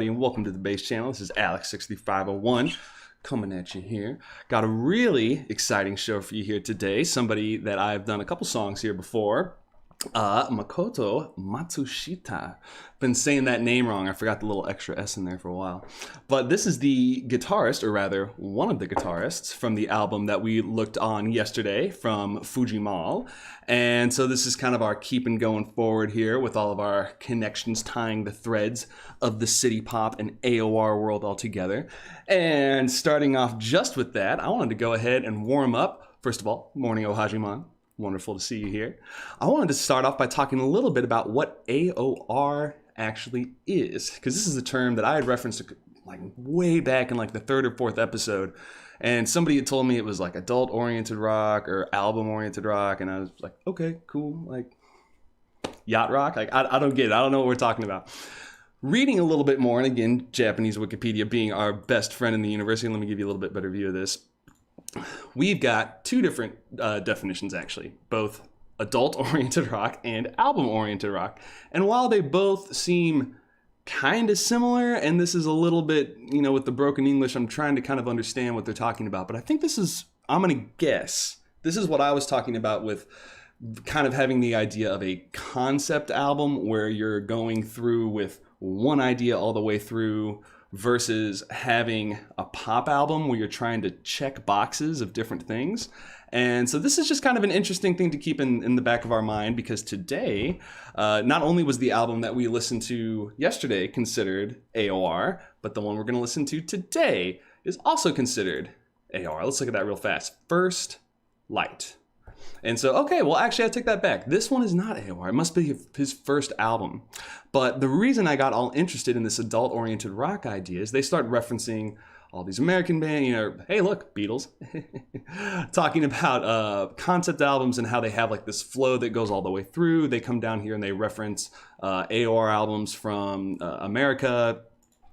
And welcome to the Bass Channel. This is Alex63501 coming at you here. Got a really exciting show for you here today. Somebody that I've done a couple songs here before. Makoto Matsushita. Been saying that name wrong. I forgot the little extra S in there for a while. But this is the guitarist, or rather one of the guitarists from the album that we looked on yesterday from Fujimal. And so this is kind of our keeping going forward here with all of our connections tying the threads of the city pop and AOR world all together. And starting off just with that, I wanted to go ahead and warm up. First of all, morning Ohajiman. Wonderful to see you here. I wanted to start off by talking a little bit about what AOR actually is, because this is a term that I had referenced like way back in like the third or fourth episode, and somebody had told me it was like adult-oriented rock or album-oriented rock, and I was like, okay, cool, like yacht rock? Like, I don't get it. I don't know what we're talking about. Reading a little bit more, and again, Japanese Wikipedia being our best friend in the universe, let me give you a little bit better view of this. We've got two different definitions, actually, both adult-oriented rock and album-oriented rock. And while they both seem kind of similar, and this is a little bit, you know, with the broken English, I'm trying to kind of understand what they're talking about. But I think this is, I'm going to guess, this is what I was talking about with kind of having the idea of a concept album where you're going through with one idea all the way through, versus having a pop album where you're trying to check boxes of different things. And so this is just kind of an interesting thing to keep in the back of our mind, because today, not only was the album that we listened to yesterday considered AOR, but the one we're going to listen to today is also considered AOR. Let's look at that real fast. First Light. And so, okay, well, actually, I take that back. This one is not AOR. It must be his first album. But the reason I got all interested in this adult-oriented rock idea is they start referencing all these American bands, you know, hey, look, Beatles, talking about concept albums and how they have like this flow that goes all the way through. They come down here and they reference AOR albums from America.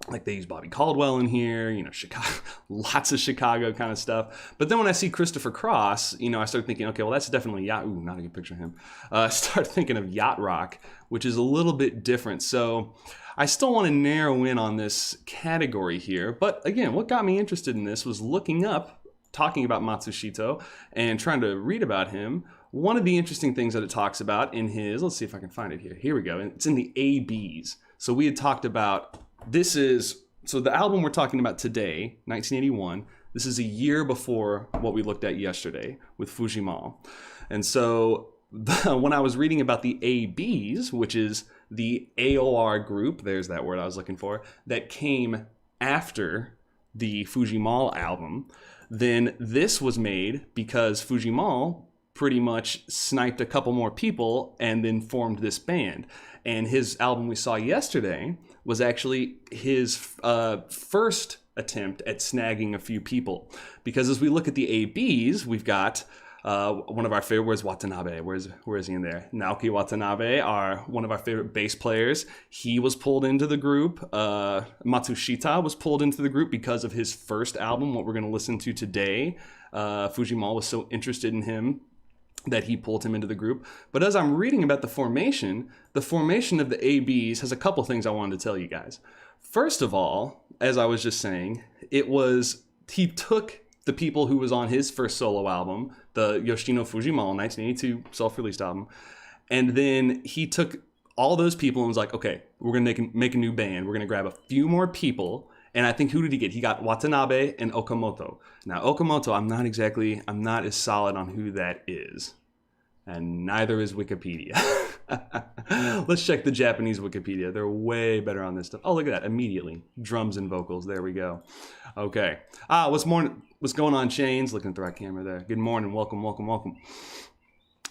Like they use Bobby Caldwell in here, you know, Chicago, lots of Chicago kind of stuff. But then when I see Christopher Cross, you know, I start thinking, okay, well, that's definitely yacht. Ooh, not a good picture of him. I start thinking of yacht rock, which is a little bit different. So I still want to narrow in on this category here. But again, what got me interested in this was looking up, talking about Matsushita and trying to read about him. One of the interesting things that it talks about in his, let's see if I can find it here. Here we go. It's in the ABs. So we had talked about, so the album we're talking about today, 1981, this is a year before what we looked at yesterday with Fujimal. And so when I was reading about the ABs, which is the AOR group, there's that word I was looking for, that came after the Fujimal album, then this was made because Fujimal pretty much sniped a couple more people and then formed this band. And his album we saw yesterday was actually his first attempt at snagging a few people. Because as we look at the ABs, we've got one of our favorite, where's Watanabe? Where is he in there? Naoki Watanabe, one of our favorite bass players. He was pulled into the group. Matsushita was pulled into the group because of his first album, what we're going to listen to today. Fujimal was so interested in him that he pulled him into the group. But as I'm reading about the formation of the ABs has a couple things I wanted to tell you guys. First of all, as I was just saying, he took the people who was on his first solo album, the Yoshino Fujimal 1982 self-released album, and then he took all those people and was like, okay, we're gonna make a new band. We're gonna grab a few more people. And I think, who did he get? He got Watanabe and Okamoto. Now, Okamoto, I'm not as solid on who that is. And neither is Wikipedia. Let's check the Japanese Wikipedia. They're way better on this stuff. Oh, look at that, immediately. Drums and vocals, there we go. Okay. What's going on, Chains? Looking at the right camera there. Good morning, welcome, welcome, welcome.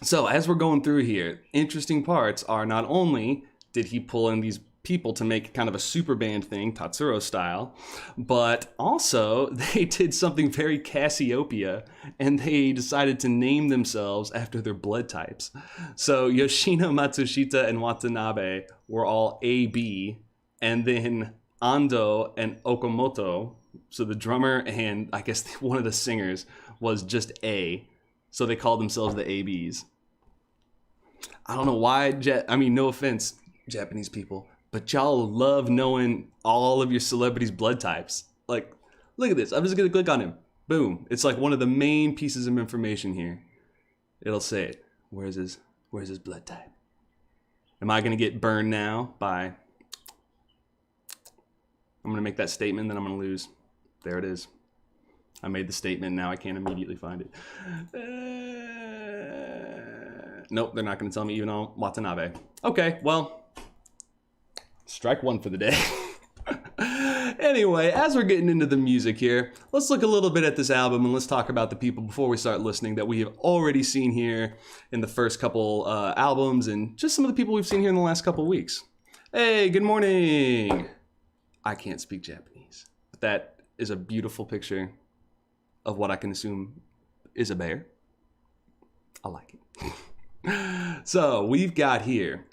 So, as we're going through here, interesting parts are not only did he pull in these people to make kind of a super band thing, Tatsuro style, but also they did something very Cassiopeia, and they decided to name themselves after their blood types. So Yoshino, Matsushita, and Watanabe were all AB, and then Ando and Okamoto, so the drummer and I guess one of the singers, was just A. So they called themselves the ABs. I don't know why, no offense, Japanese people, but y'all love knowing all of your celebrities' blood types. Like, look at this. I'm just going to click on him. Boom. It's like one of the main pieces of information here. It'll say it. Where's his blood type? Am I going to get burned now by... I'm going to make that statement, then I'm going to lose. There it is. I made the statement. Now I can't immediately find it. Nope, they're not going to tell me even on Watanabe. Okay, well, strike one for the day. Anyway, as we're getting into the music here, let's look a little bit at this album and let's talk about the people before we start listening that we have already seen here in the first couple albums and just some of the people we've seen here in the last couple weeks. Hey, good morning. I can't speak Japanese, but that is a beautiful picture of what I can assume is a bear. I like it. So we've got here,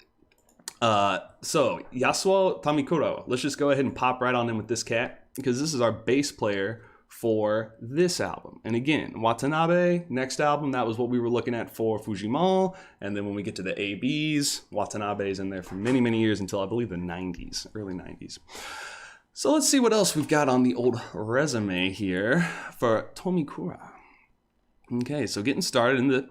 Yasuo Tamikuro. Let's just go ahead and pop right on in with this cat because this is our bass player for this album. And again, Watanabe, next album, that was what we were looking at for Fujimon. And then when we get to the ABs, Watanabe's in there for many, many years until I believe the 90s, early 90s. So let's see what else we've got on the old resume here for Tomikura. Okay, so getting started in the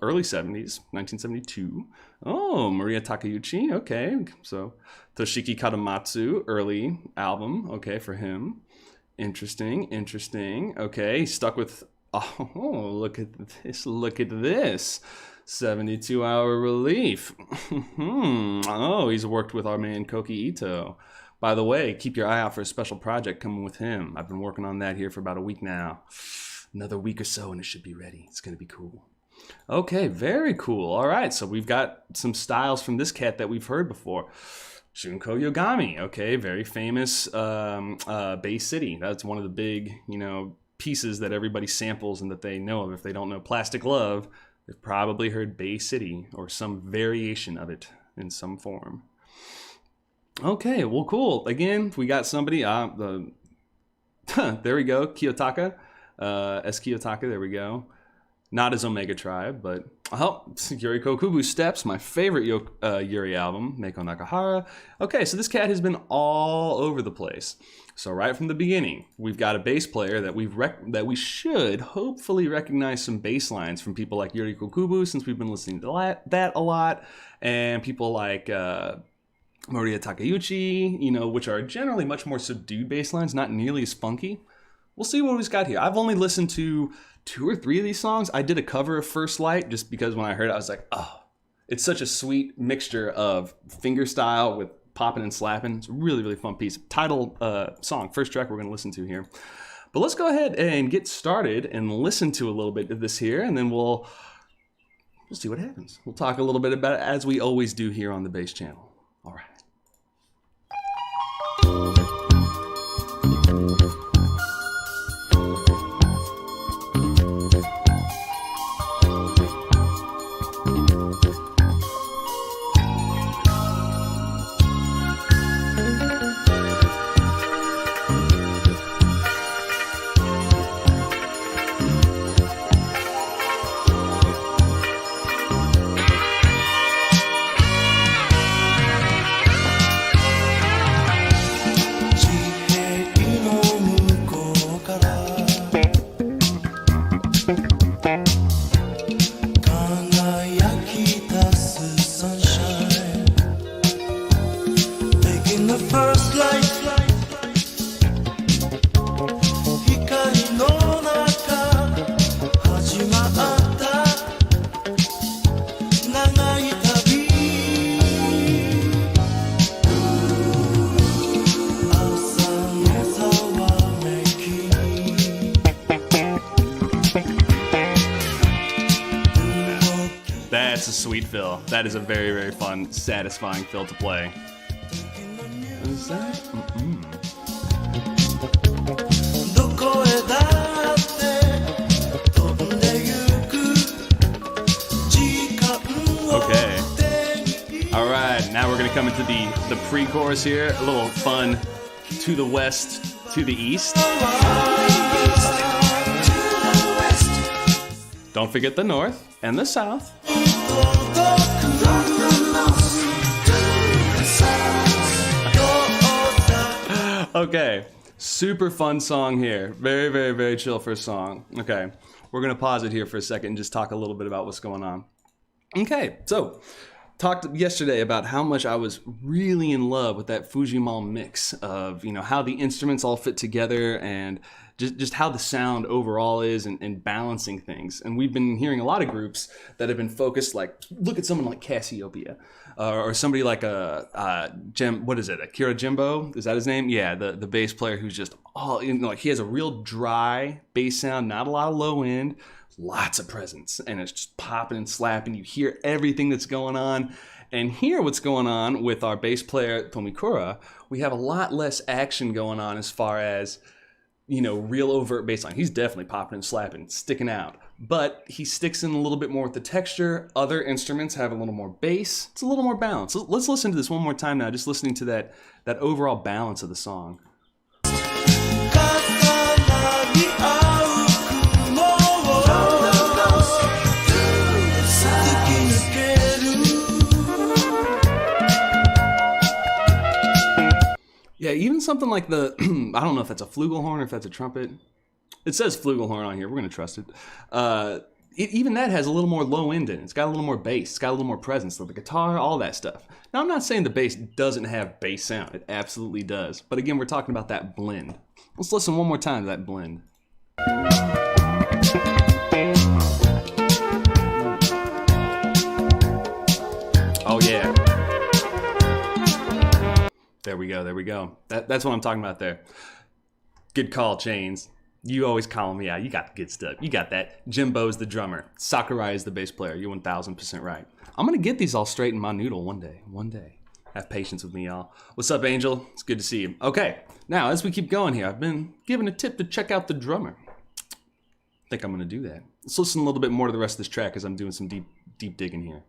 early 70s, 1972. Oh, Maria Takeuchi, okay. So Toshiki Katamatsu, early album, okay, for him. Interesting. Okay, stuck with, oh, look at this. 72-hour relief. Oh, he's worked with our man Koki Ito. By the way, keep your eye out for a special project coming with him. I've been working on that here for about a week now. Another week or so and it should be ready. It's going to be cool. Okay, very cool. All right, so we've got some styles from this cat that we've heard before. Shunko Yogami, okay, very famous Bay City. That's one of the big, pieces that everybody samples and that they know of. If they don't know Plastic Love, they've probably heard Bay City or some variation of it in some form. Okay, well, cool. Again, we got somebody, there we go, Kiyotaka, S. Kiyotaka, there we go. Not his Omega Tribe, but, Yuriko Kubu Steps, my favorite Yuri album, Meiko Nakahara. Okay, so this cat has been all over the place. So right from the beginning, we've got a bass player that we should hopefully recognize some bass lines from people like Yuriko Kubu, since we've been listening to that a lot, and people like... Maria Takeuchi, which are generally much more subdued bass lines, not nearly as funky. We'll see what we've got here. I've only listened to 2 or 3 of these songs. I did a cover of First Light just because when I heard it, I was like, oh, it's such a sweet mixture of finger style with popping and slapping. It's a really, really fun piece. Title song, first track we're going to listen to here. But let's go ahead and get started and listen to a little bit of this here, and then we'll see what happens. We'll talk a little bit about it as we always do here on the Bass Channel. All right. That's a sweet fill. That is a very, very fun, satisfying fill to play. Is that? Okay. All right, now we're gonna come into the pre-chorus here. A little fun to the west, to the east. Don't forget the north and the south. Okay, super fun song here. Very, very, very chill first song. Okay, we're gonna pause it here for a second and just talk a little bit about what's going on. Okay, so talked yesterday about how much I was really in love with that Fujimal mix of, you know, how the instruments all fit together and just how the sound overall is and balancing things. And we've been hearing a lot of groups that have been focused, like, look at someone like Cassiopeia or somebody like what is it, Akira Jimbo? Is that his name? Yeah, the bass player who's just all, you know, like he has a real dry bass sound, not a lot of low end, lots of presence, and it's just popping and slapping. You hear everything that's going on. And here what's going on with our bass player, Tomikura, we have a lot less action going on as far as, you know, real overt bass line. He's definitely popping and slapping, sticking out. But he sticks in a little bit more with the texture. Other instruments have a little more bass. It's a little more balanced. Let's listen to this one more time now, just listening to that overall balance of the song. Yeah, even something like the, I don't know if that's a flugelhorn or if that's a trumpet. It says flugelhorn on here. We're going to trust it. Even that has a little more low end in it. It's got a little more bass. It's got a little more presence. So the guitar, all that stuff. Now, I'm not saying the bass doesn't have bass sound. It absolutely does. But again, we're talking about that blend. Let's listen one more time to that blend. Oh, yeah. There we go, there we go. That's what I'm talking about there. Good call, Chains. You always call me out. You got the good stuff. You got that. Jimbo's the drummer. Sakurai is the bass player. You're 1000% right. I'm going to get these all straight in my noodle one day. One day. Have patience with me, y'all. What's up, Angel? It's good to see you. Okay, now as we keep going here, I've been given a tip to check out the drummer. I think I'm going to do that. Let's listen a little bit more to the rest of this track as I'm doing some deep digging here.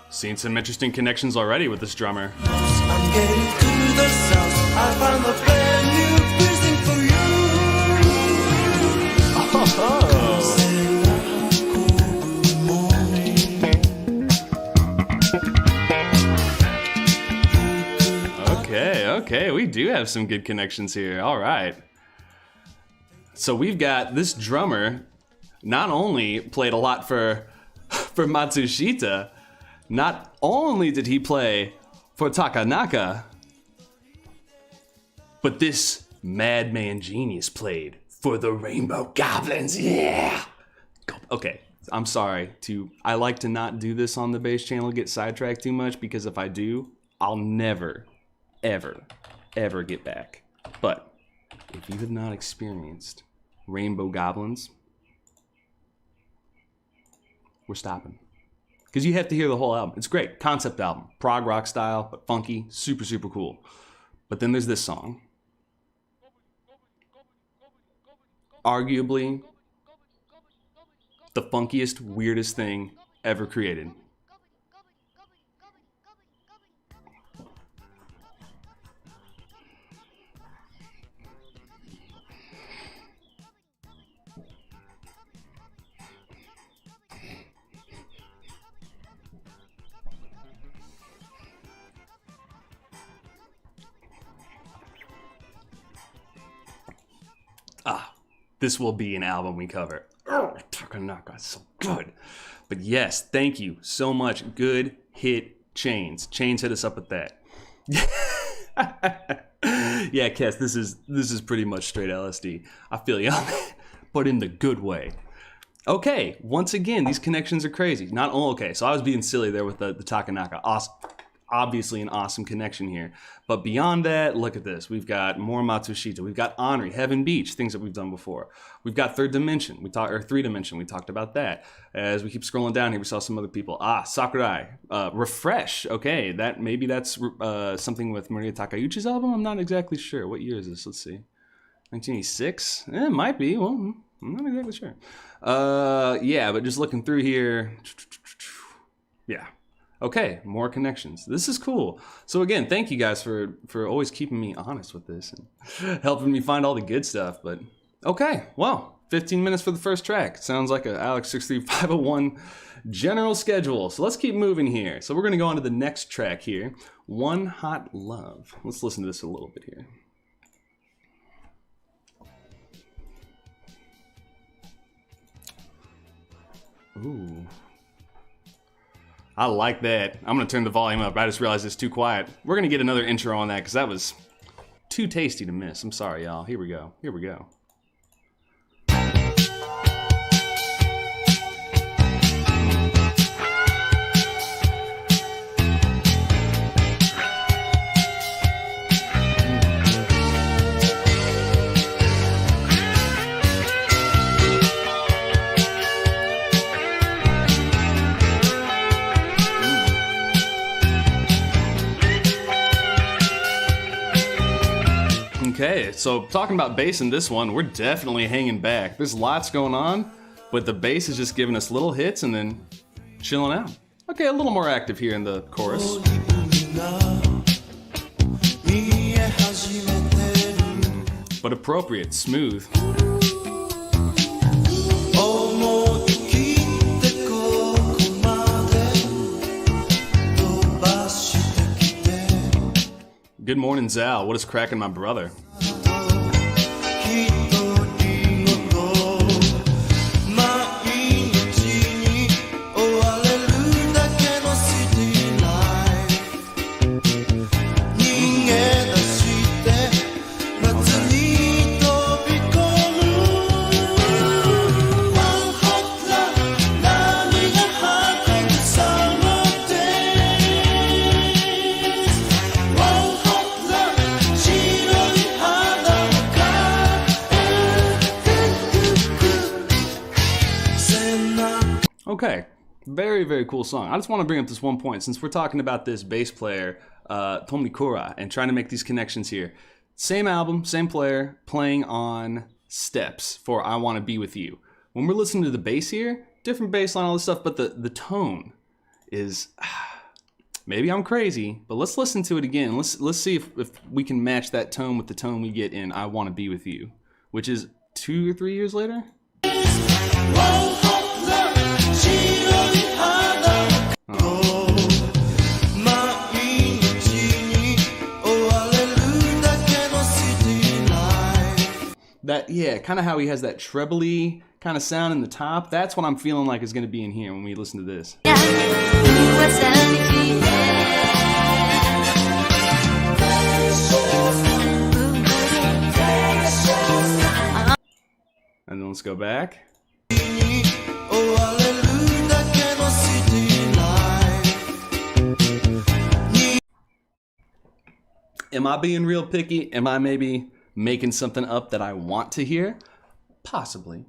Seen some interesting connections already with this drummer. I'm getting to the south. I found a brand new prison for you. Okay, we do have some good connections here. All right. So we've got this drummer not only played a lot for Matsushita, not only did he play for Takanaka, but this madman genius played for the Rainbow Goblins. Yeah. Okay, I'm sorry. I like to not do this on the bass channel, get sidetracked too much, because if I do, I'll never, ever, ever get back. But if you have not experienced Rainbow Goblins, we're stopping. Because you have to hear the whole album. It's great. Concept album. Prog rock style, but funky. Super, super cool. But then there's this song. Arguably the funkiest, weirdest thing ever created. This will be an album we cover. Oh, Takanaka, so good. But yes, thank you so much. Good hit, Chains. Chains hit us up with that. Yeah, Kes, this is pretty much straight LSD. I feel you on that, but in the good way. Okay, once again, these connections are crazy. Not all okay. So I was being silly there with the Takanaka. Awesome. Obviously an awesome connection here. But beyond that, look at this. We've got more Matsushita. We've got Henri, Heaven Beach, things that we've done before. We've got Third Dimension. Or Three Dimension. We talked about that. As we keep scrolling down here, we saw some other people. Sakurai. Refresh. Okay, maybe that's something with Maria Takeuchi's album. I'm not exactly sure. What year is this? Let's see. 1986? It might be. Well, I'm not exactly sure. Yeah, but just looking through here. Yeah. Okay, more connections. This is cool. So again, thank you guys for always keeping me honest with this and helping me find all the good stuff. But okay, well, 15 minutes for the first track. Sounds like a Alex63501 general schedule. So let's keep moving here. So we're gonna go on to the next track here, One Hot Love. Let's listen to this a little bit here. Ooh. I like that. I'm gonna turn the volume up. I just realized it's too quiet. We're gonna get another intro on that because that was too tasty to miss. I'm sorry, y'all. Here we go. Here we go. Okay, so talking about bass in this one, we're definitely hanging back. There's lots going on, but the bass is just giving us little hits and then chilling out. Okay, a little more active here in the chorus. But appropriate, smooth. Good morning, Zal. What is cracking, my brother? Okay, very, very cool song. I just want to bring up this one point since we're talking about this bass player, Tomikura, and trying to make these connections here. Same album, same player, playing on steps for I Want to Be With You. When we're listening to the bass here, different bass line, all this stuff, but the tone is, maybe I'm crazy, but let's listen to it again. Let's see if we can match that tone with the tone we get in I Want to Be With You, which is 2 or 3 years later. That, yeah, kind of how he has that trebly kind of sound in the top. That's what I'm feeling like is going to be in here when we listen to this. And then let's go back. Am I being real picky? Am I maybe making something up that I want to hear? Possibly.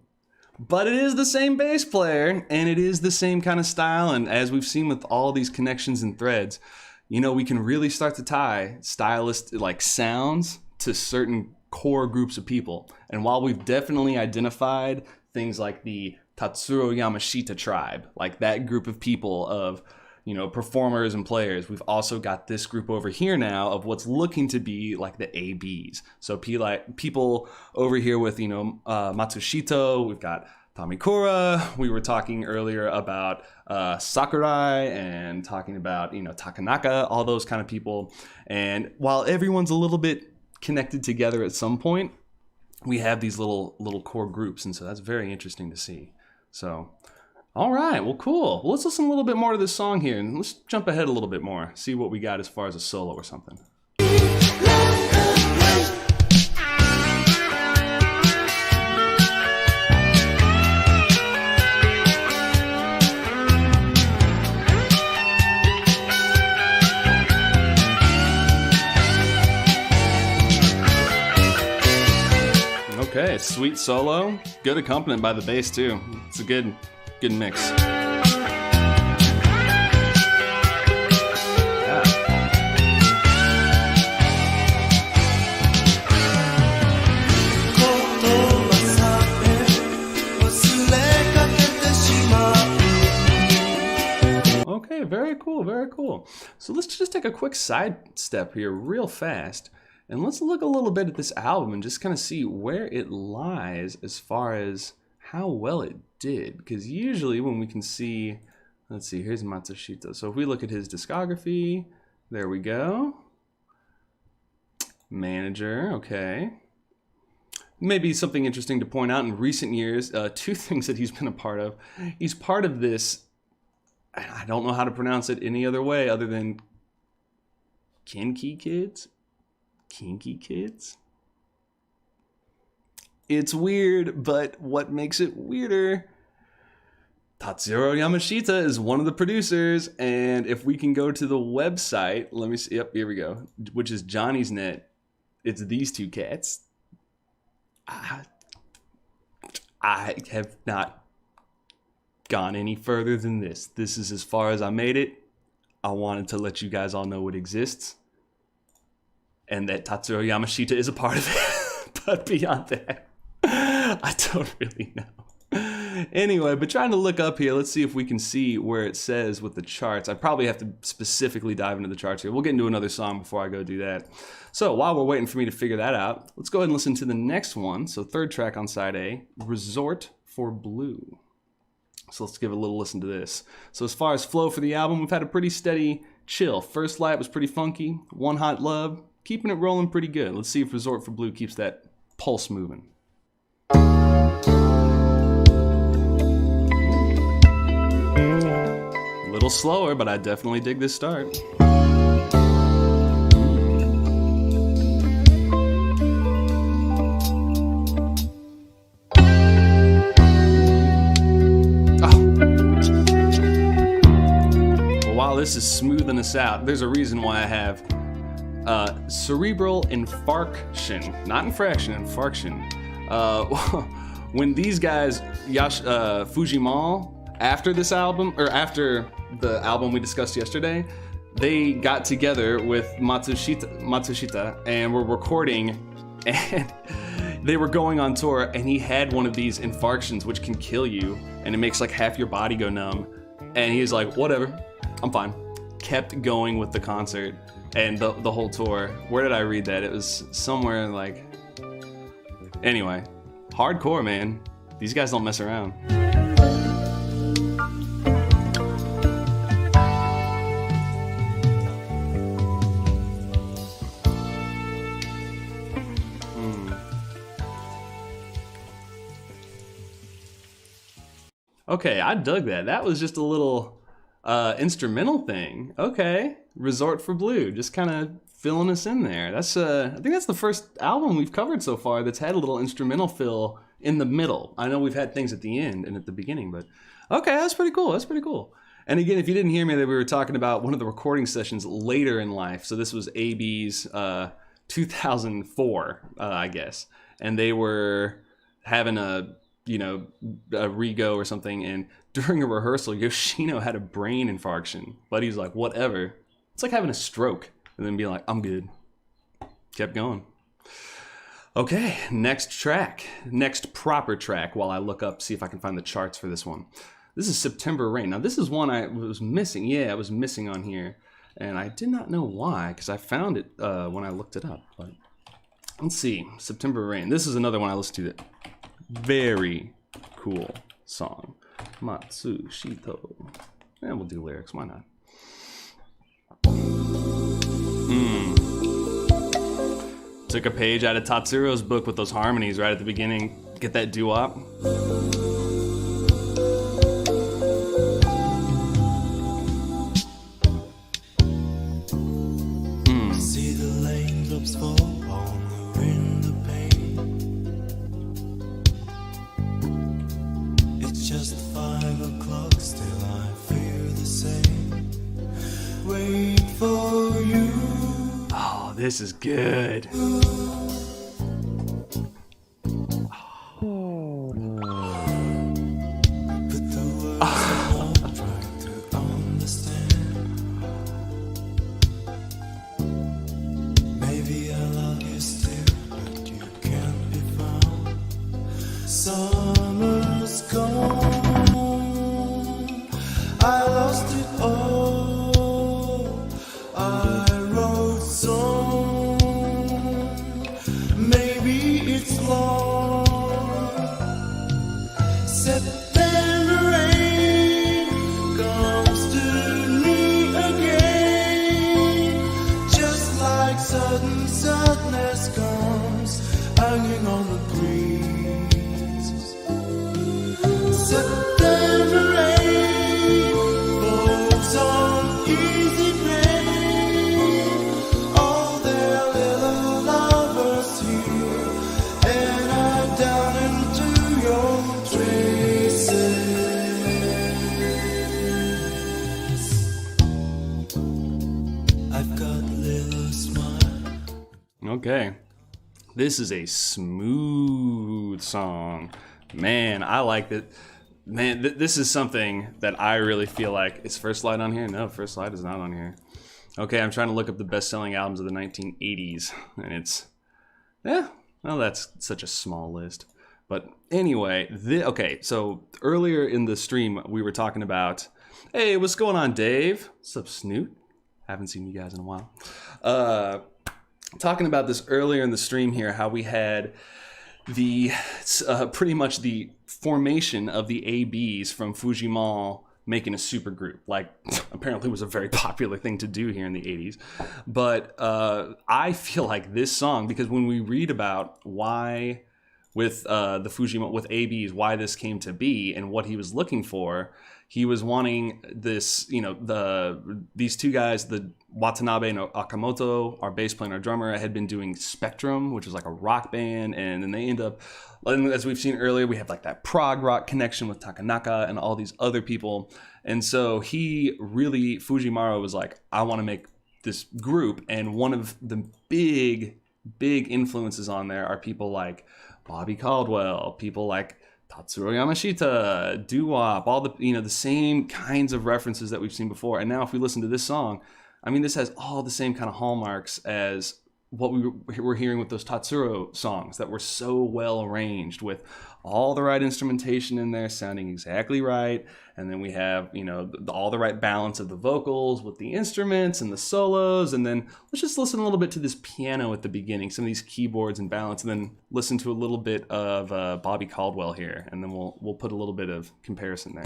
But it is the same bass player, and it is the same kind of style, and as we've seen with all these connections and threads, you know, we can really start to tie stylist like sounds to certain core groups of people. And while we've definitely identified things like the Tatsuro Yamashita tribe, like that group of people of, you know, performers and players, we've also got this group over here now of what's looking to be like the ABs. So people over here with, you know, Matsushita, we've got Tomikura, we were talking earlier about Sakurai and talking about, you know, Takanaka, all those kind of people. And while everyone's a little bit connected together at some point, we have these little core groups, and so that's very interesting to see. So all right, well, cool. Well, let's listen a little bit more to this song here, and let's jump ahead a little bit more, see what we got as far as a solo or something. Okay, sweet solo, good accompaniment by the bass too. It's a good mix. Okay, very cool, very cool. So let's just take a quick side step here real fast. And let's look a little bit at this album and just kind of see where it lies as far as how well it did. Because usually when we can see, let's see, here's Matsushita. So if we look at his discography, there we go. Manager, okay. Maybe something interesting to point out in recent years, two things that he's been a part of. He's part of this, I don't know how to pronounce it any other way other than Kinky Kids? Kinky Kids? It's weird, but what makes it weirder? Tatsuro Yamashita is one of the producers, and if we can go to the website, let me see, yep, here we go, which is Johnny's Net. It's these two cats. I have not gone any further than this. This is as far as I made it. I wanted to let you guys all know it exists and that Tatsuro Yamashita is a part of it. But beyond that, I don't really know. Anyway, but trying to look up here, let's see if we can see where it says with the charts. I probably have to specifically dive into the charts here. We'll get into another song before I go do that. So while we're waiting for me to figure that out, let's go ahead and listen to the next one. So third track on side A, Resort for Blue. So let's give a little listen to this. So as far as flow for the album, we've had a pretty steady chill. First Light was pretty funky. One Hot Love, keeping it rolling pretty good. Let's see if Resort for Blue keeps that pulse moving. A little slower, but I definitely dig this start. This is smoothing us out. There's a reason why I have cerebral infarction, not infraction, infarction. When these guys, Fujimal, after this album, or after the album we discussed yesterday, they got together with Matsushita and were recording, and they were going on tour, and he had one of these infarctions which can kill you, and it makes like half your body go numb. And he's like, whatever, I'm fine. Kept going with the concert and the whole tour. Where did I read that? It was somewhere like... Anyway, hardcore, man. These guys don't mess around. Okay, I dug that. That was just a little... instrumental thing. Okay, Resort for Blue, just kind of filling us in there. That's I think that's the first album we've covered so far that's had a little instrumental fill in the middle. I know we've had things at the end and at the beginning, but okay, that's pretty cool. That's pretty cool. And again, if you didn't hear me, that we were talking about one of the recording sessions later in life. So this was AB's 2004, I guess, and they were having a rego or something, and during a rehearsal, Yoshino had a brain infarction, but he's like, whatever. It's like having a stroke and then being like, I'm good. Kept going. Okay, next track, next proper track while I look up, see if I can find the charts for this one. This is September Rain. Now this is one I was missing. Yeah, I was missing on here, and I did not know why, because I found it when I looked it up. But let's see, September Rain. This is another one I listened to that very cool song. Matsushita. Yeah, we'll do lyrics, why not? Took a page out of Tatsuro's book with those harmonies right at the beginning. Get that doo-wop. See the raindrops fall on the window pane. It's just 5 o'clock, still I feel the same. Wait for you. Oh, this is good. Summer's gone, I lost it all. September rain falls on easy pain. All their little lovers here, and I'm down into your traces. I've got little smile. Okay. This is a smooth song. Man, I like it. Man, this is something that I really feel like. Is First Light on here? No, First Light is not on here. Okay, I'm trying to look up the best-selling albums of the 1980s, and it's, yeah, well, that's such a small list. But anyway, okay, so earlier in the stream, we were talking about, hey, what's going on, Dave? What's up, Snoot? Haven't seen you guys in a while. Talking about this earlier in the stream here, how we had the pretty much the formation of the ABs from Fujimon making a super group. Like, apparently was a very popular thing to do here in the 80s. But I feel like this song, because when we read about why with the Fujimon, with ABs, why this came to be and what he was looking for, he was wanting this, you know, these two guys, the Watanabe and Okamoto, our bass player and our drummer, had been doing Spectrum, which was like a rock band, and then they end up, as we've seen earlier, we have like that prog rock connection with Takanaka and all these other people. And so Fujiwara was like, I want to make this group, and one of the big influences on there are people like Bobby Caldwell, people like Tatsuro Yamashita, doo-wop, all the, you know, the same kinds of references that we've seen before. And now if we listen to this song, I mean, this has all the same kind of hallmarks as what we were hearing with those Tatsuro songs that were so well arranged, with all the right instrumentation in there sounding exactly right. And then we have, you know, all the right balance of the vocals with the instruments and the solos. And then let's just listen a little bit to this piano at the beginning, some of these keyboards and balance, and then listen to a little bit of Bobby Caldwell here. And then we'll put a little bit of comparison there.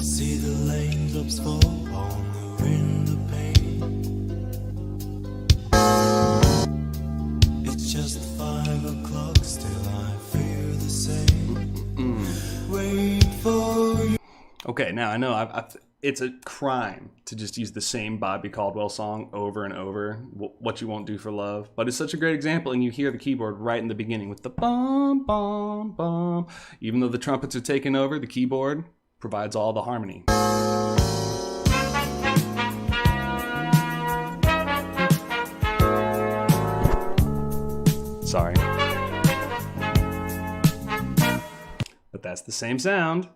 See the raindrops fall on the window pane. It's just 5 o'clock, still I feel the same. Wait for you. Okay, now I know it's a crime to just use the same Bobby Caldwell song over and over, What You Won't Do for Love, but it's such a great example, and you hear the keyboard right in the beginning with the bum, bum, bum. Even though the trumpets are taking over, the keyboard provides all the harmony. Sorry. But that's the same sound.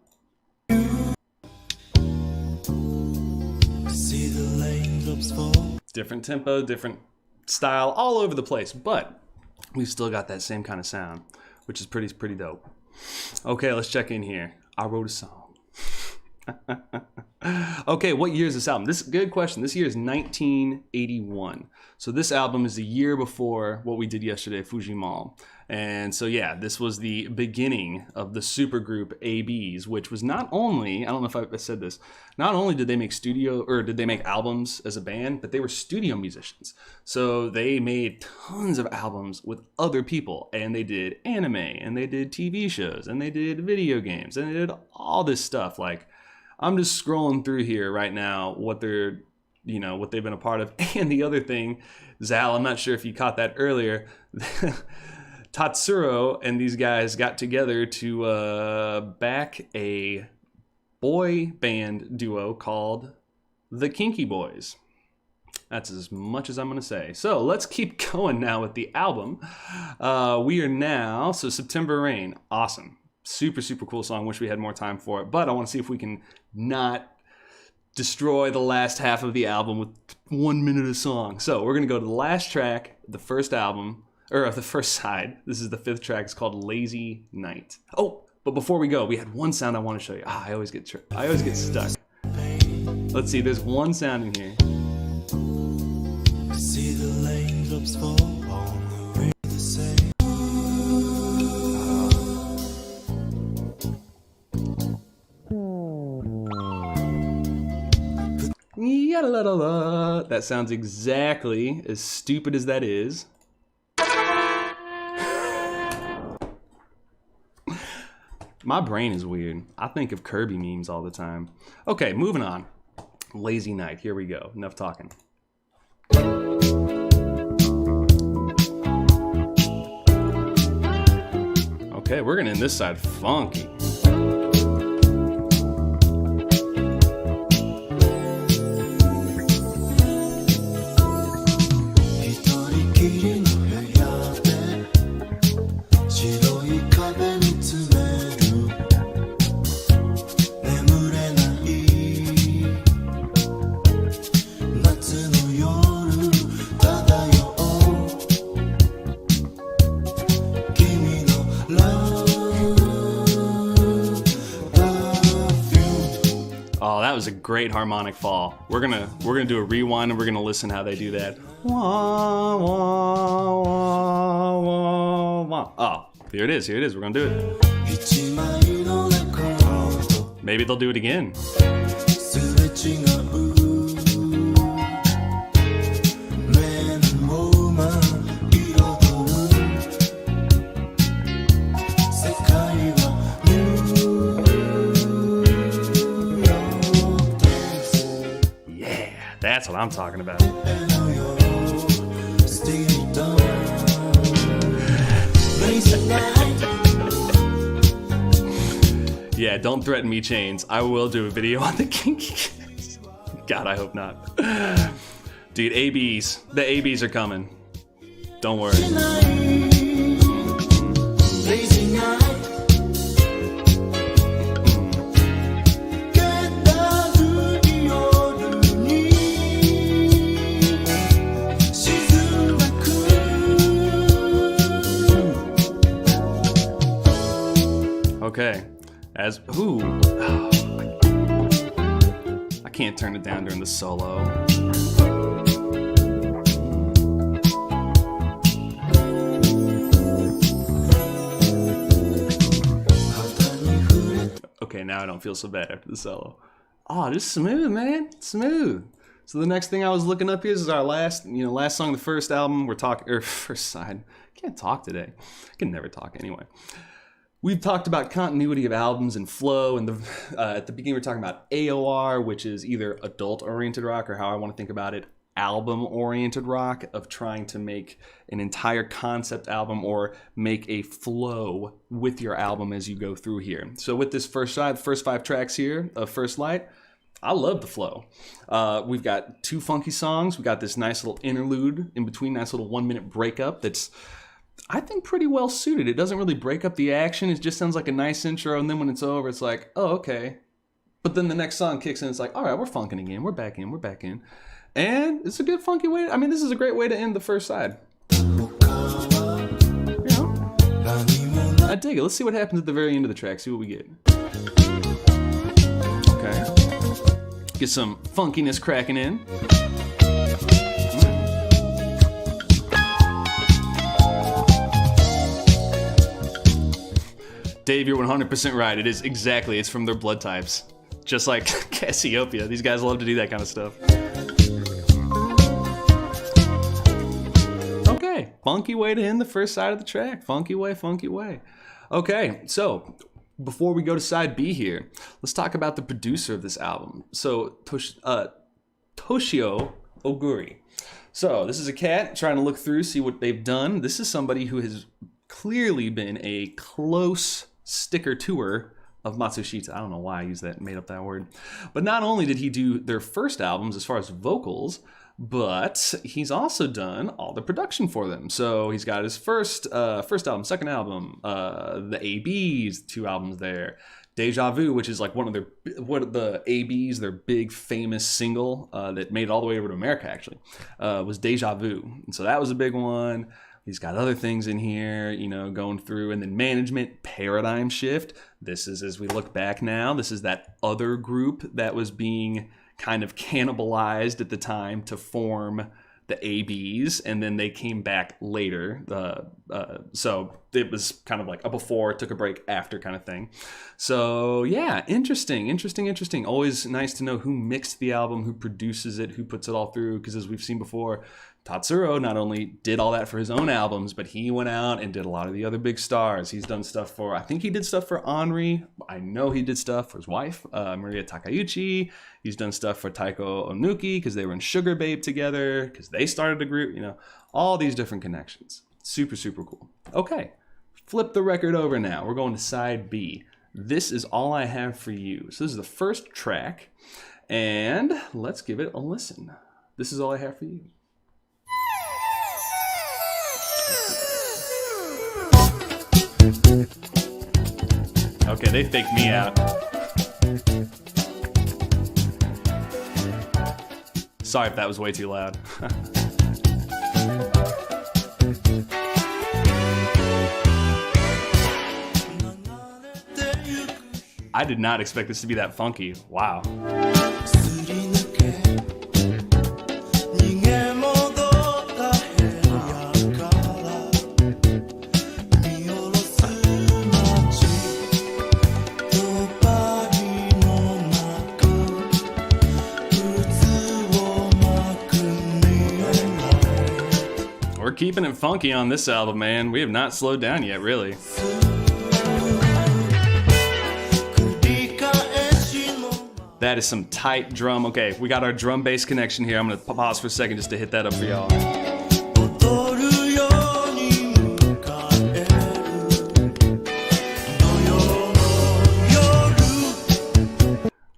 See the raindrops fall. Different tempo, different style, all over the place, but we've still got that same kind of sound, which is pretty dope. Okay, let's check in here. I wrote a song. Okay, what year is this album? This is a good question. This year is 1981. So this album is the year before what we did yesterday, Fujimon. And so yeah, this was the beginning of the supergroup ABs, which was not only, I don't know if I said this, not only did they make albums as a band, but they were studio musicians. So they made tons of albums with other people, and they did anime, and they did TV shows, and they did video games, and they did all this stuff. Like, I'm just scrolling through here right now what they've been a part of. And the other thing, Zal, I'm not sure if you caught that earlier, Tatsuro and these guys got together to back a boy band duo called the Kinky Boys. That's as much as I'm going to say. So let's keep going now with the album. We are now, so September Rain, awesome. Super cool song. Wish we had more time for it, but I want to see if we can not destroy the last half of the album with 1 minute of song. So we're going to go to the last track, the first album, or the first side. This is the 5th track. It's called Lazy Night. Oh, but before we go, we had one sound I want to show you. I always get stuck. Let's see, there's one sound in here. See the raindrops fall on the window say. Ya-la-la-la. That sounds exactly as stupid as that is. My brain is weird. I think of Kirby memes all the time. Okay, moving on. Lazy Night. Here we go. Enough talking. Okay, we're gonna end this side funky. Oh, that was a great harmonic fall. We're gonna do a rewind and we're gonna listen how they do that. Wah, wah, wah, wah, wah. Oh, here it is. We're gonna do it. Maybe they'll do it again. That's what I'm talking about. Yeah, don't threaten me, Chains. I will do a video on the Kinky Kids. God, I hope not. Dude, ABs. The ABs are coming. Don't worry. Okay, I can't turn it down during the solo. Okay, now I don't feel so bad after the solo. Oh, just smooth, man, smooth. So the next thing I was looking up here is our last song of the first album. We're talking, first side. Can't talk today. I can never talk anyway. We've talked about continuity of albums and flow, and at the beginning we're talking about AOR, which is either adult-oriented rock, or how I want to think about it, album-oriented rock, of trying to make an entire concept album or make a flow with your album as you go through here. So with this first 5 tracks here of First Light, I love the flow. We've got 2 funky songs. We got this nice little interlude in between, nice little 1-minute breakup that's, I think, pretty well suited. It doesn't really break up the action. It just sounds like a nice intro, and then when it's over, it's like, oh, okay. But then the next song kicks in, it's like, all right, we're funking again. We're back in. And it's a good funky way. I mean, this is a great way to end the first side. You know? I dig it. Let's see what happens at the very end of the track. See what we get. Okay. Get some funkiness cracking in. Dave, you're 100% right. It is exactly. It's from their blood types. Just like Cassiopeia. These guys love to do that kind of stuff. Okay. Funky way to end the first side of the track. Funky way. Okay. So before we go to side B here, let's talk about the producer of this album. So Toshio Oguri. So this is a cat trying to look through, see what they've done. This is somebody who has clearly been a close sticker tour of Matsushita. I don't know why I used that, made up that word. But not only did he do their first albums as far as vocals, but he's also done all the production for them. So he's got his first album, second album, the ABs, 2 albums there. Deja Vu, which is like one of the ABs, their big famous single that made it all the way over to America, actually, was Deja Vu. And so that was a big one. He's got other things in here, going through. And then Management, Paradigm Shift. This is, as we look back now, this is that other group that was being kind of cannibalized at the time to form the ABs, and then they came back later. So it was kind of like a before, took a break after kind of thing. So yeah, interesting. Always nice to know who mixed the album, who produces it, who puts it all through, because as we've seen before, Tatsuro not only did all that for his own albums, but he went out and did a lot of the other big stars. He's done stuff for, I think he did stuff for Henri. I know he did stuff for his wife, Maria Takeuchi. He's done stuff for Taiko Onuki because they were in Sugar Babe together, because they started a group, all these different connections. Super, super cool. Okay, flip the record over now. We're going to side B. This is All I Have For You. So this is the first track, and let's give it a listen. This is All I Have For You. Okay, they faked me out. Sorry if that was way too loud. I did not expect this to be that funky. Wow. We're keeping it funky on this album, man. We have not slowed down yet, really. That is some tight drum. Okay, we got our drum bass connection here. I'm gonna pause for a second just to hit that up for y'all.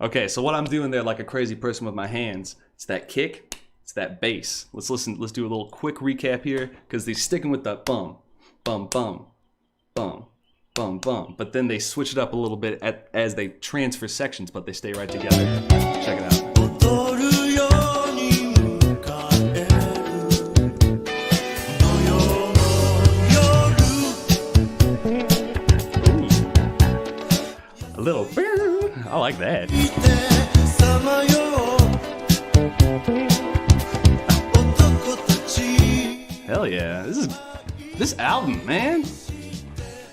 Okay, so what I'm doing there like a crazy person with my hands, it's that kick, it's that bass. Let's listen, let's do a little quick recap here, because they're sticking with the bum, bum, bum, bum, bum, bum. But then they switch it up a little bit as they transfer sections, but they stay right together. Check it out. Ooh. A little, I like that. Hell yeah. This album, man.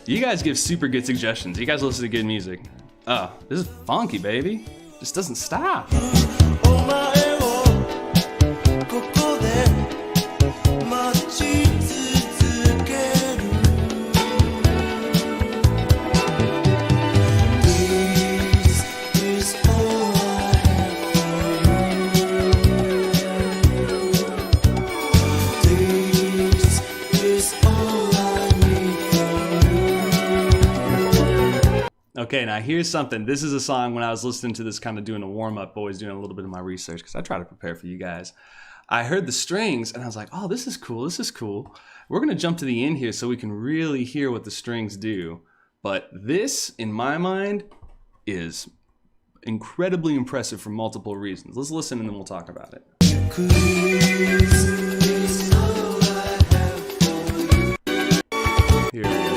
You guys give super good suggestions. You guys listen to good music. Oh, this is funky, baby. This doesn't stop. Okay, now here's something. This is a song when I was listening to this, kind of doing a warm-up, always doing a little bit of my research, because I try to prepare for you guys. I heard the strings, and I was like, oh, this is cool, this is cool. We're going to jump to the end here so we can really hear what the strings do. But this, in my mind, is incredibly impressive for multiple reasons. Let's listen, and then we'll talk about it. Here we go.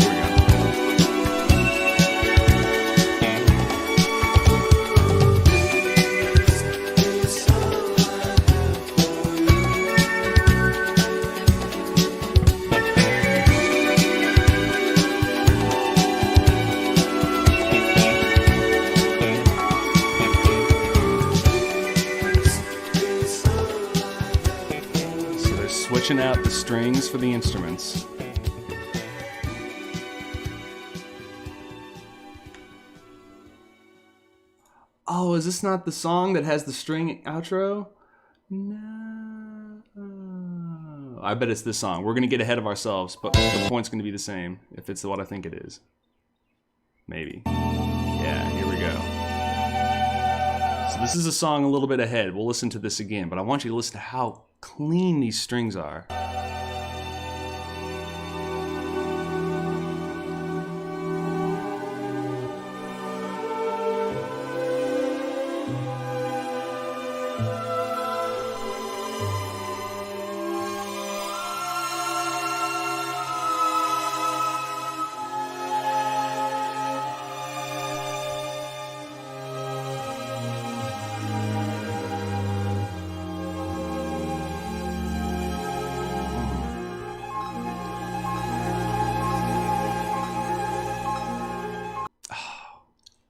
Switching out the strings for the instruments. Oh, is this not the song that has the string outro? No. I bet it's this song. We're going to get ahead of ourselves, but the point's going to be the same if it's what I think it is. Maybe. Yeah, here we go. So this is a song a little bit ahead. We'll listen to this again, but I want you to listen to how clean these strings are.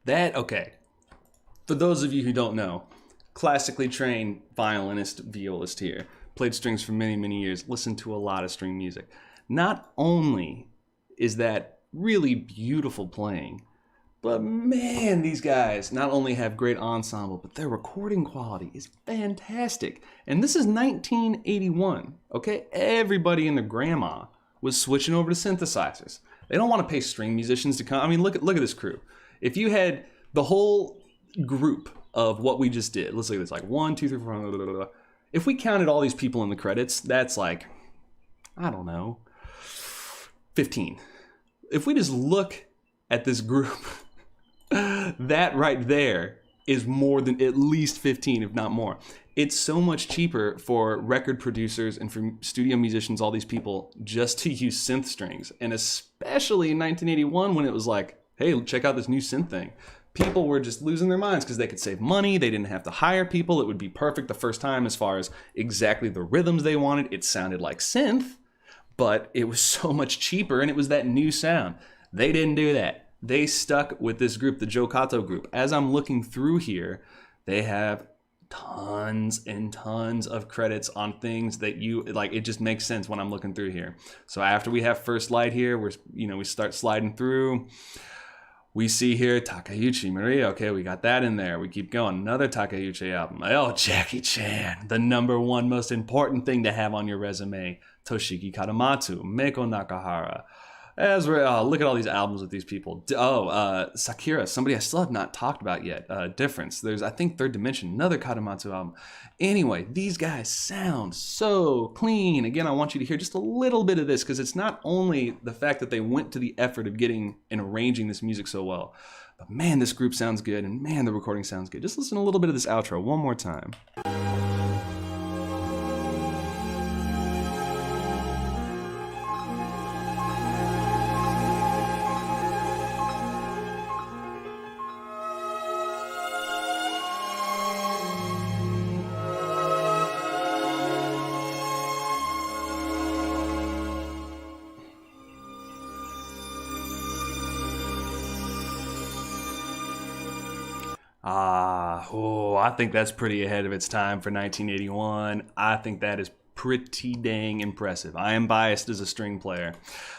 Okay. For those of you who don't know, classically trained violist here. Played strings for many, many years. Listened to a lot of string music. Not only is that really beautiful playing, but man, these guys not only have great ensemble, but their recording quality is fantastic. And this is 1981, okay? Everybody and their grandma was switching over to synthesizers. They don't want to pay string musicians to come. I mean, look at this crew. If you had the whole group of what we just did, let's look at this, like 1, 2, 3, 4, blah, blah, blah, blah. If we counted all these people in the credits, that's like, I don't know, 15. If we just look at this group, that right there is more than at least 15, if not more. It's so much cheaper for record producers and for studio musicians, all these people, just to use synth strings. And especially in 1981 when it was like, hey, check out this new synth thing. People were just losing their minds because they could save money. They didn't have to hire people. It would be perfect the first time as far as exactly the rhythms they wanted. It sounded like synth, but it was so much cheaper and it was that new sound. They didn't do that. They stuck with this group, the Joe Kato group. As I'm looking through here, they have tons and tons of credits on things that you like. It just makes sense when I'm looking through here. So after we have First Light here, we start sliding through. We see here Takeuchi Maria. Okay, we got that in there. We keep going. Another Takeuchi album. Oh, Jackie Chan, the #1 most important thing to have on your resume. Toshiki Katamatsu, Meiko Nakahara. As we're look at all these albums with these people. Sakura, somebody I still have not talked about yet. Difference. There's, I think, Third Dimension, another Katamatsu album. Anyway, these guys sound so clean. Again, I want you to hear just a little bit of this because it's not only the fact that they went to the effort of getting and arranging this music so well, but man, this group sounds good, and man, the recording sounds good. Just listen to a little bit of this outro one more time. I think that's pretty ahead of its time for 1981. I think that is pretty dang impressive. I am biased as a string player.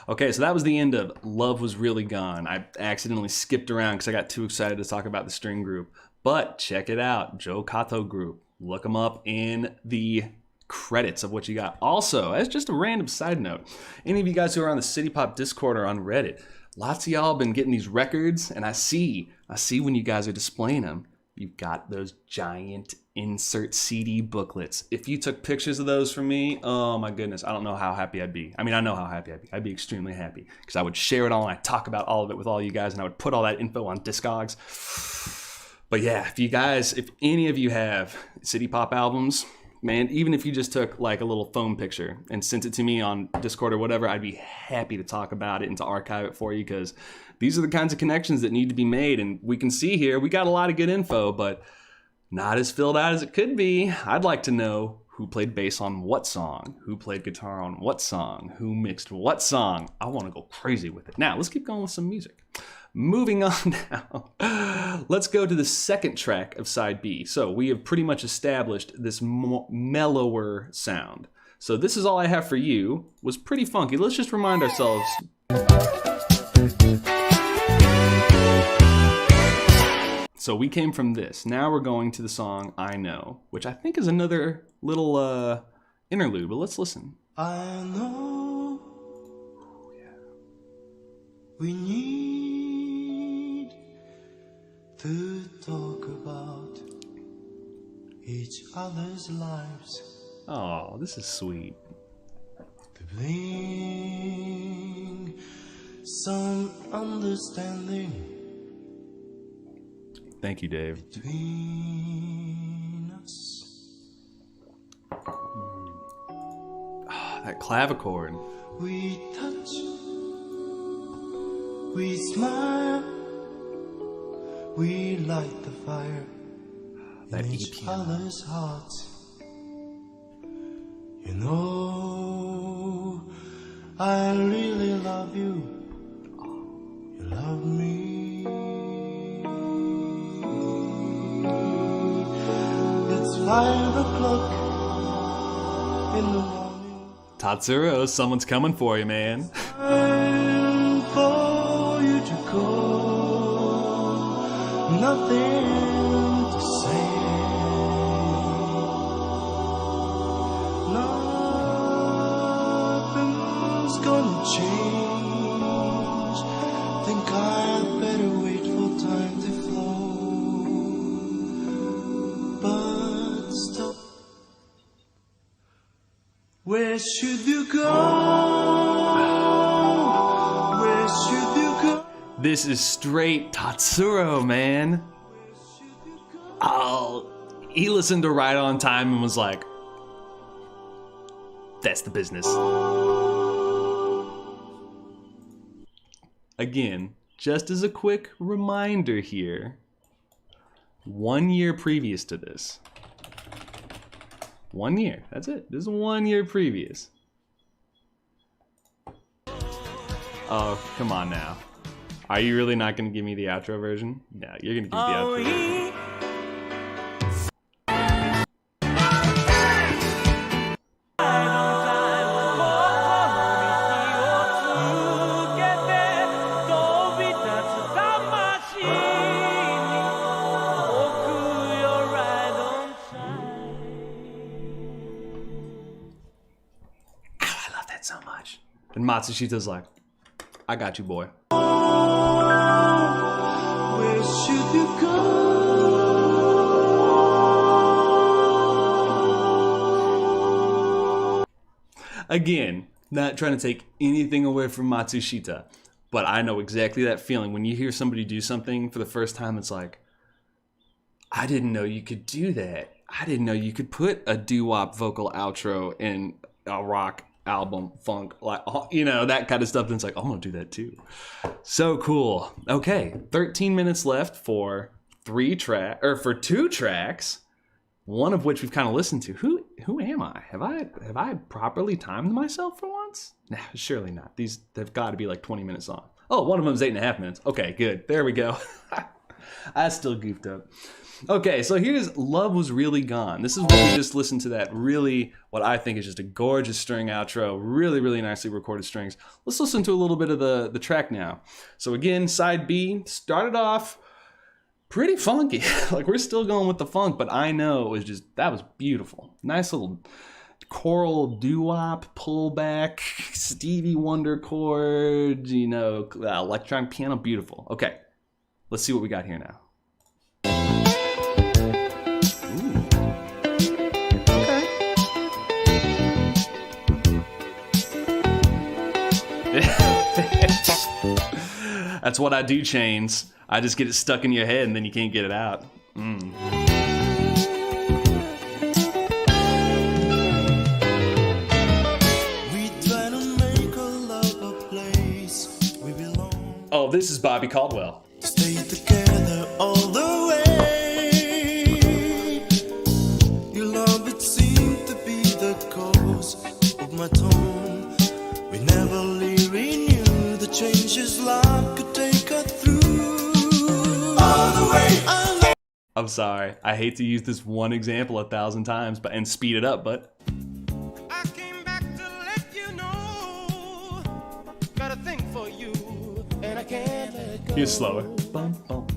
Okay, so that was the end of Love Was Really Gone. I accidentally skipped around because I got too excited to talk about the string group. But check it out, Joe Kato group. Look them up in the credits of what you got. Also, as just a random side note, any of you guys who are on the City Pop Discord or on Reddit, lots of y'all been getting these records, and I see when you guys are displaying them, you've got those giant insert CD booklets. If you took pictures of those for me, oh my goodness, I don't know how happy I'd be. I mean, I know how happy I'd be. I'd be extremely happy because I would share it all and I'd talk about all of it with all you guys and I would put all that info on Discogs. But yeah, if any of you have City Pop albums, man, even if you just took like a little phone picture and sent it to me on Discord or whatever, I'd be happy to talk about it and to archive it for you because these are the kinds of connections that need to be made. And we can see here, we got a lot of good info, but not as filled out as it could be. I'd like to know who played bass on what song, who played guitar on what song, who mixed what song. I want to go crazy with it. Now, let's keep going with some music. Moving on now, let's go to the second track of side B. So we have pretty much established this mellower sound. So this is all I have for you. Was pretty funky. Let's just remind ourselves. So we came from this. Now we're going to the song I Know, which I think is another little interlude, but let's listen. I know we need to talk about each other's lives. Oh, this is sweet. To bring some understanding Thank you, Dave. between us. That clavichord. We touch, we smile, we light the fire That in E each piano. other's hearts. You know, I really love you. You love me. 5 o'clock in the morning. Tatsuro, someone's coming for you, man. Time for you to go. Nothing to say. Nothing's gonna change. Think I'd better wait for time to flow. But stop. Where should you go? Where should you go? This is straight Tatsuro, man. Oh, he listened to Right on Time and was like, that's the business. Again, just as a quick reminder here, 1 year previous to this. 1 year, that's it. This is 1 year previous. Oh, come on now. Are you really not going to give me the outro version? No, you're going to give me the outro version. I love that so much. And Matsushita's like, I got you, boy. Where should you go? Again, not trying to take anything away from Matsushita, but I know exactly that feeling. When you hear somebody do something for the first time, it's like, I didn't know you could do that. I didn't know you could put a doo-wop vocal outro in a rock album, funk, like, you know, that kind of stuff. And it's like, I'm gonna do that too. So cool. Okay, 13 minutes left for two tracks, one of which we've kind of listened to. Who am I? Have I properly timed myself for once? Nah, surely not. These have got to be like 20 minutes long. Oh, one of them is 8.5 minutes. Okay, good. There we go. I still goofed up. Okay, so here's Love Was Really Gone. This is what we just listened to, that really, what I think is just a gorgeous string outro. Really, really nicely recorded strings. Let's listen to a little bit of the track now. So again, side B started off pretty funky. Like, we're still going with the funk, but I know it was just, that was beautiful. Nice little choral doo-wop, pullback, Stevie Wonder chords, you know, electronic piano, beautiful. Okay, let's see what we got here now. That's what I do, Chains. I just get it stuck in your head and then you can't get it out. Oh, this is Bobby Caldwell. Stay together all the way. Your love, it seemed to be the cause of my tone. We never really knew the changes life could take us through. All the way I'm sorry. I hate to use this one example 1,000 times and speed it up, but I came back to let you know. Got a thing for you, and I can't let it go. here's slower. Bum, bum,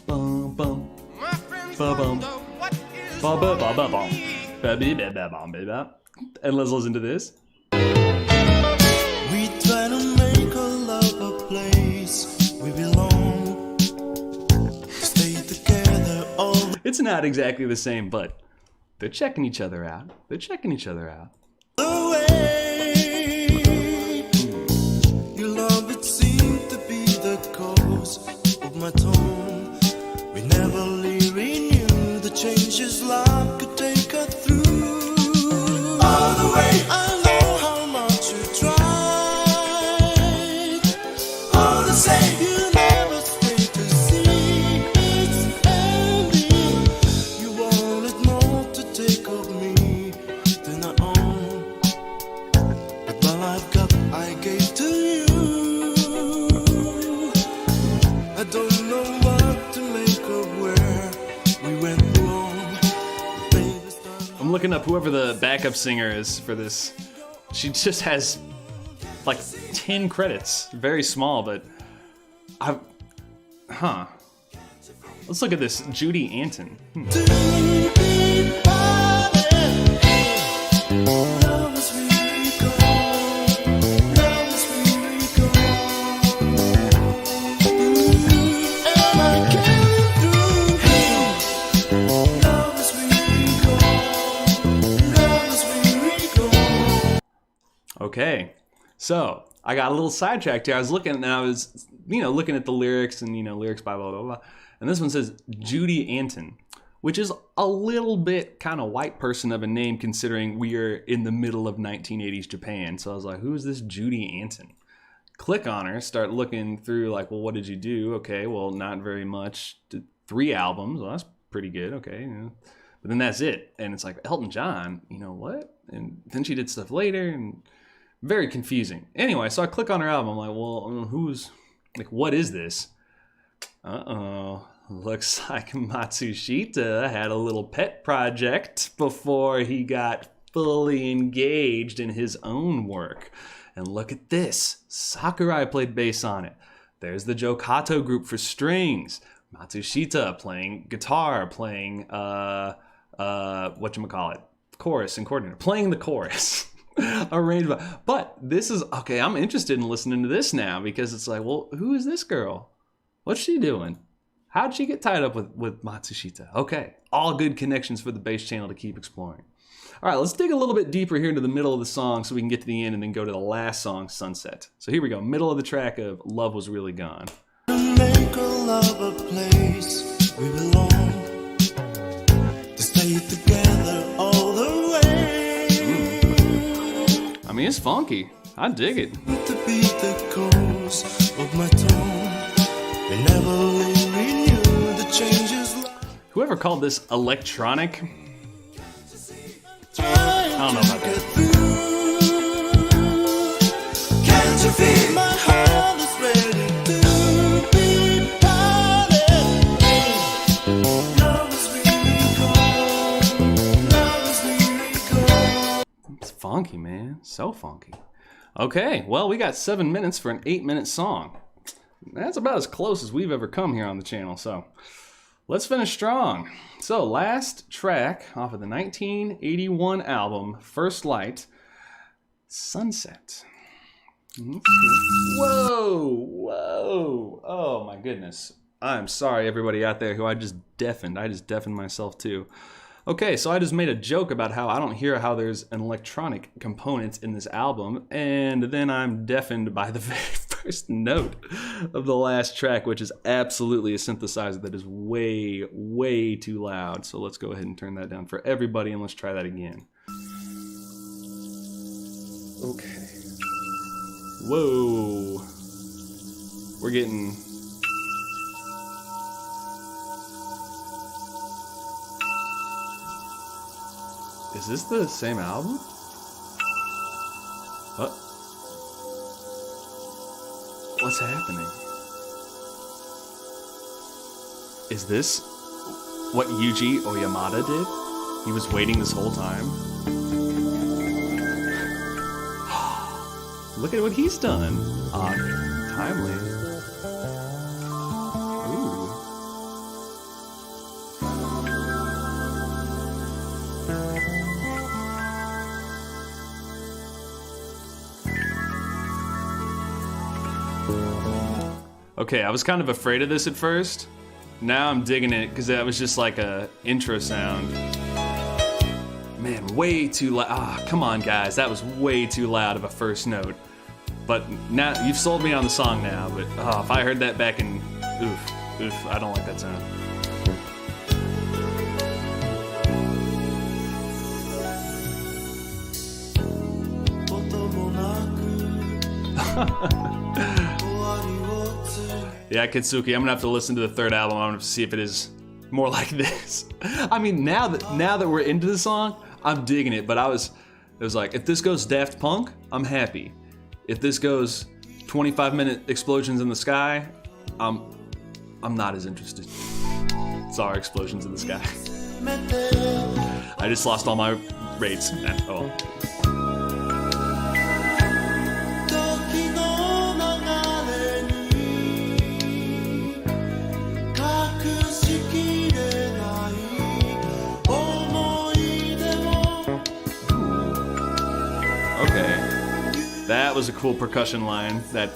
bum, bum. My friends Bum, bum. wonder what is Bum, bum, bum, bum, wrong bum. with me. Ba-bi-ba-ba-bum-ba-ba. And let's listen to this. We try to make our love a place we belong. Stay together all It's not exactly the same, but they're checking each other out. They're checking each other out. the way. Your love, it seemed to be the cause of my tone. We never really knew the changes life could take us through. All the way. I know how much you tried. All the same, you never stay to see it's ending. You wanted more to take of me than I own. But all I've got, I gave to you. I don't know what to make of where we went wrong. The looking up whoever the backup singer is for this. She just has like 10 credits. Very small, but let's look at this. Judy Anton. Okay, so I got a little sidetracked here. I was looking, and I was, looking at the lyrics and, lyrics by blah, blah, blah. And this one says Judy Anton, which is a little bit kind of white person of a name considering we are in the middle of 1980s Japan. So I was like, who is this Judy Anton? Click on her, start looking through like, well, what did you do? Okay, well, not very much. 3 albums. Well, that's pretty good. Okay. But then that's it. And it's like, Elton John, what? And then she did stuff later and very confusing. Anyway, so I click on her album. I'm like, well, what is this? Looks like Matsushita had a little pet project before he got fully engaged in his own work. And look at this. Sakurai played bass on it. There's the Jokato group for strings. Matsushita playing guitar, playing, chorus and coordinator. Playing the chorus. Arrangement. But this is, okay, I'm interested in listening to this now because it's like, well, who is this girl? What's she doing? How'd she get tied up with Matsushita? Okay, all good connections for the bass channel to keep exploring. All right, let's dig a little bit deeper here into the middle of the song so we can get to the end and then go to the last song, Sunset. So here we go, middle of the track of Love Was Really Gone. Make a love a place we belong, to stay together all the way. I mean, it's funky. I dig it. With the beat that goes of my tone, they never renew the changes. Whoever called this electronic, I don't know about that. Can't you feel my heart is ready to be parted? Love is really gone. Love is really gone. It's funky, man. So funky. Okay, well, we got 7 minutes for an 8-minute song. That's about as close as we've ever come here on the channel, so let's finish strong. So, last track off of the 1981 album, First Light, Sunset. Whoa! Oh my goodness. I'm sorry, everybody out there who I just deafened. I just deafened myself too. Okay, so I just made a joke about how I don't hear how there's an electronic component in this album, and then I'm deafened by the very first note of the last track, which is absolutely a synthesizer that is way, way too loud. So let's go ahead and turn that down for everybody, and let's try that again. Okay. Whoa. We're getting... Is this the same album? What? What's happening? Is this what Yuji Oyamada did? He was waiting this whole time? Look at what he's done. Odd. Timely. Ooh. Okay, I was kind of afraid of this at first. Now I'm digging it because that was just like a intro sound. Man, way too loud. Ah, come on, guys. That was way too loud of a first note. But now you've sold me on the song now. But if I heard that back in, oof, I don't like that sound. Yeah, Kitsuki, I'm gonna have to listen to the third album. I'm gonna have to see if it is more like this. I mean, now that we're into the song, I'm digging it. But it was like, if this goes Daft Punk, I'm happy. If this goes 25-minute explosions in the sky, I'm not as interested. Sorry, explosions in the sky. I just lost all my rates. Oh. 時の流れに隠しきれない思い出を Okay. That was a cool percussion line. That.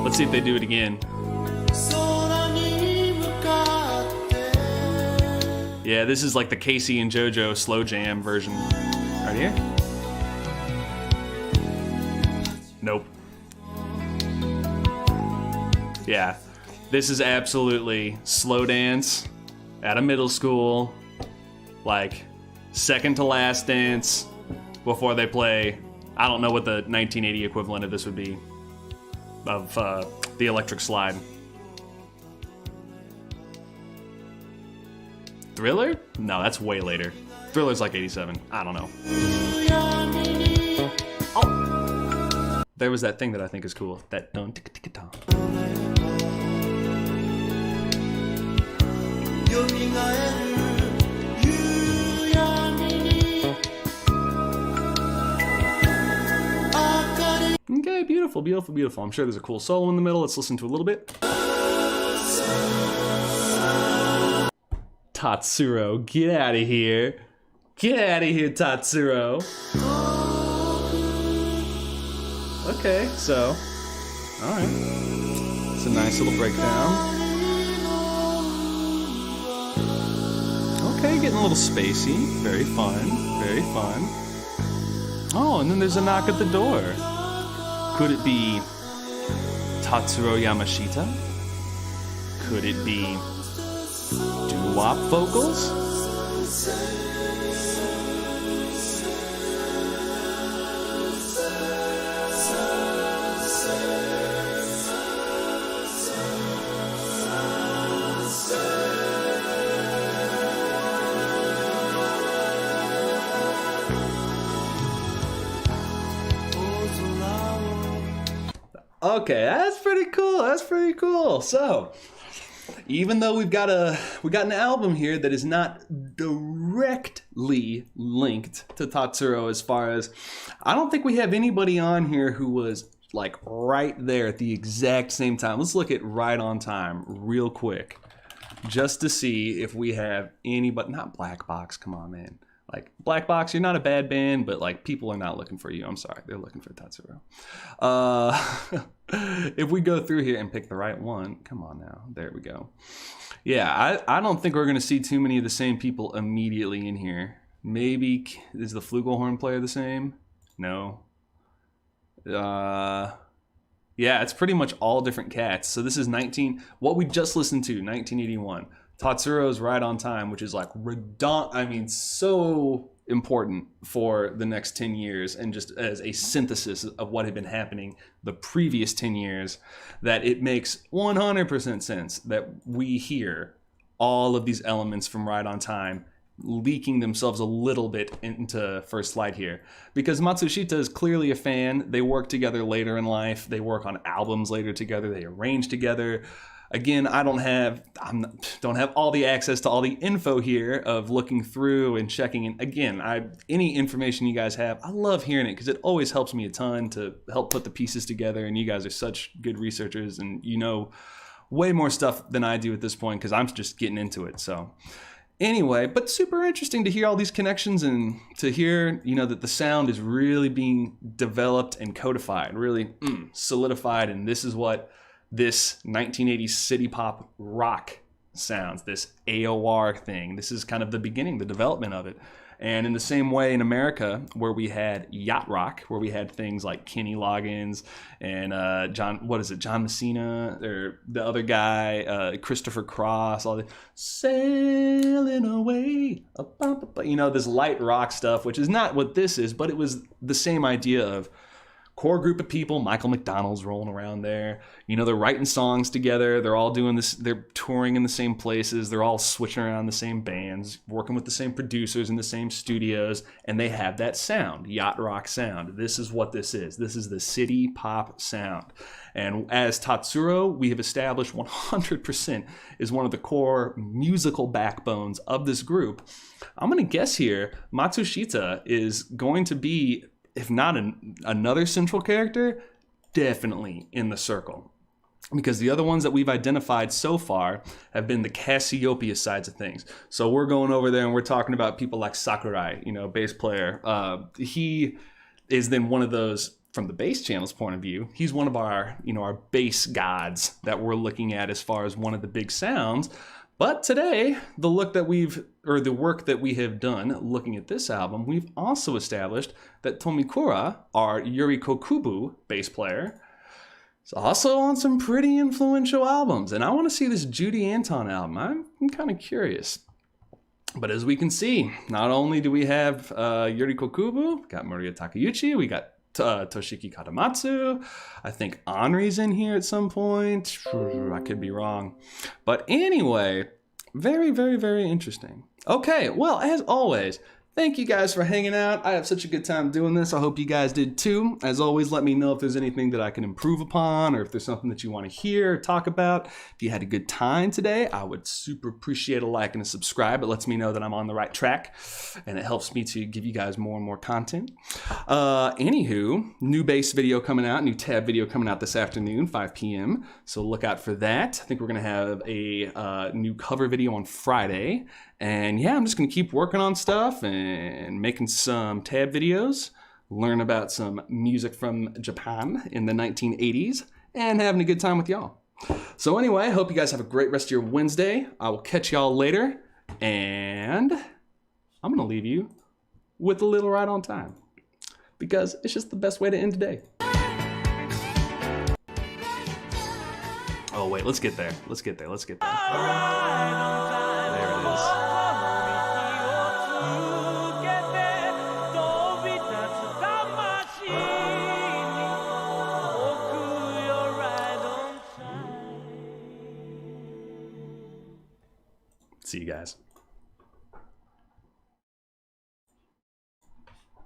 Let's see if they do it again. 空に向かって Yeah, this is like the Casey and JoJo slow jam version. Right here? Nope. Yeah, this is absolutely slow dance at a middle school, like second to last dance before they play. I don't know what the 1980 equivalent of this would be, of the electric slide. Thriller? No, that's way later. Thriller's like 87. I don't know. Oh! There was that thing that I think is cool. That dun ticka ticka dun. よみがえる夕闇に明かり Okay, beautiful, beautiful, beautiful. I'm sure there's a cool solo in the middle. Let's listen to a little bit. Tatsuro, get out of here. Get out of here, Tatsuro. Okay, so, alright. It's a nice little breakdown. Okay, getting a little spacey. Very fun, very fun. Oh, and then there's a knock at the door. Could it be Tatsuro Yamashita? Could it be doo-wop vocals? Okay, that's pretty cool. That's pretty cool. So, even though we got an album here that is not directly linked to Tatsuro, as far as I don't think we have anybody on here who was like right there at the exact same time. Let's look at Right on Time real quick, just to see if we have anybody. Not Black Box. Come on, man. Like, Black Box, you're not a bad band, but like, people are not looking for you. I'm sorry, they're looking for Tatsuro. If we go through here and pick the right one, come on now, there we go. Yeah, I don't think we're gonna see too many of the same people immediately in here. Maybe, is the flugelhorn player the same? No. Yeah, it's pretty much all different cats. So this is what we just listened to, 1981. Tatsuro's Right on Time, which is like so important for the next 10 years, and just as a synthesis of what had been happening the previous 10 years, that it makes 100% sense that we hear all of these elements from Right on Time leaking themselves a little bit into First Flight here. Because Matsushita is clearly a fan. They work together later in life. They work on albums later together. They arrange together. Again, I don't have all the access to all the info here of looking through and checking. And again, any information you guys have, I love hearing it because it always helps me a ton to help put the pieces together. And you guys are such good researchers, and you know way more stuff than I do at this point because I'm just getting into it. So anyway, but super interesting to hear all these connections and to hear, that the sound is really being developed and codified, really solidified. And this is what this 1980s city pop rock sounds, this AOR thing. This is kind of the beginning, the development of it. And in the same way in America, where we had yacht rock, where we had things like Kenny Loggins and John Messina, or the other guy, Christopher Cross, all the sailing away, this light rock stuff, which is not what this is, but it was the same idea of core group of people. Michael McDonald's rolling around there. You know, they're writing songs together. They're all doing this. They're touring in the same places. They're all switching around the same bands, working with the same producers in the same studios, and they have that sound, yacht rock sound. This is what this is. This is the city pop sound. And as Tatsuro, we have established 100% is one of the core musical backbones of this group. I'm going to guess here, Matsushita is going to be, if not another central character, definitely in the circle. Because the other ones that we've identified so far have been the Cassiopeia sides of things. So we're going over there and we're talking about people like Sakurai, you know, bass player. He is then one of those, from the bass channel's point of view, he's one of our, you know, our bass gods that we're looking at as far as one of the big sounds. But today, the work that we have done looking at this album, we've also established that Tomikura, our Yuri Kokubu bass player, is also on some pretty influential albums. And I want to see this Judy Anton album. I'm kind of curious. But as we can see, not only do we have Yuri Kokubu, got Maria Takeuchi, we got Toshiki Katamatsu. I think Henri's in here at some point. I could be wrong. But anyway, very, very, very interesting. Okay, well, as always, thank you guys for hanging out. I have such a good time doing this. I hope you guys did too. As always, let me know if there's anything that I can improve upon or if there's something that you want to hear or talk about. If you had a good time today, I would super appreciate a like and a subscribe. It lets me know that I'm on the right track and it helps me to give you guys more and more content. Anywho, new bass video coming out, new tab video coming out this afternoon, 5 p.m. So look out for that. I think we're going to have a new cover video on Friday. And yeah, I'm just going to keep working on stuff and making some tab videos, learn about some music from Japan in the 1980s, and having a good time with y'all. So anyway, I hope you guys have a great rest of your Wednesday. I will catch y'all later, and I'm going to leave you with a little right on time, because it's just the best way to end today. Oh wait, let's get there. Let's get there. There it is. See you guys.